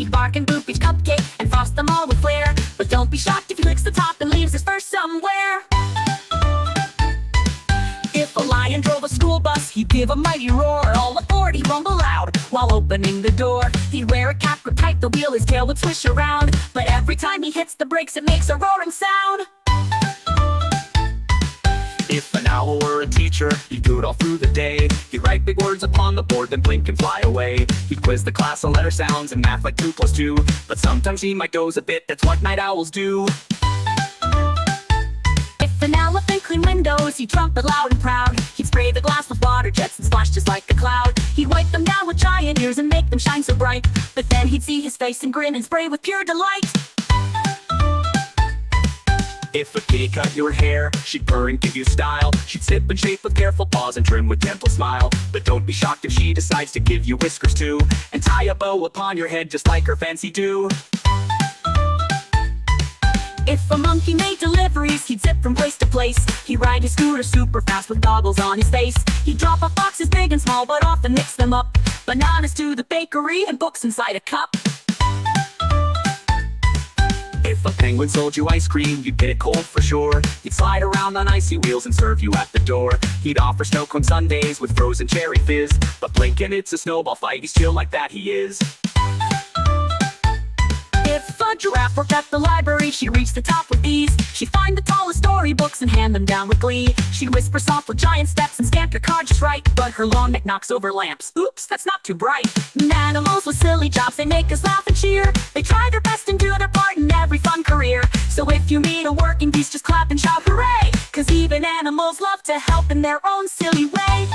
He'd bark and boop each cupcake and frost them all with flair. But don't be shocked if he licks the top and leaves his fur somewhere. If a lion drove a school bus, he'd give a mighty roar. All aboard, he'd rumble loud while opening the door. He'd wear a cap grip tight, the wheel his tail would swish around. But every time he hits the brakes, it makes a roaring sound. If an owl were a teacher, he'd do it all through the day. He'd write big words upon the board, then blink and fly away. He'd quiz the class on letter sounds and math like 2 + 2. But sometimes he might doze a bit, that's what night owls do. If an elephant cleaned windows, he'd trumpet loud and proud. He'd spray the glass with water jets and splash just like a cloud. He'd wipe them down with giant ears and make them shine so bright. But then he'd see his face and grin and spray with pure delight. If a kitty cut your hair, she'd purr and give you style. She'd sip and shape with careful paws and trim with gentle smile. But don't be shocked if she decides to give you whiskers too, and tie a bow upon your head just like her fancy do. If a monkey made deliveries, he'd zip from place to place. He'd ride his scooter super fast with goggles on his face. He'd drop off boxes big and small, but often mix them up. Bananas to the bakery and books inside a cup. If a penguin sold you ice cream, you'd get it cold for sure. He'd slide around on icy wheels and serve you at the door. He'd offer snow cone sundaes with frozen cherry fizz. But blink and it's a snowball fight, he's chill like that he is. If a giraffe worked at the library, she'd reach the top with ease. She'd find the tallest storybooks and hand them down with glee. She'd whisper soft with giant steps and stamp your card just right. But her long neck knocks over lamps. Oops, that's not too bright. Animals with silly jobs, they make us laugh and cheer. They try their best and do their part in every fun career. So if you meet a working beast, just clap and shout hooray! 'Cause even animals love to help in their own silly way.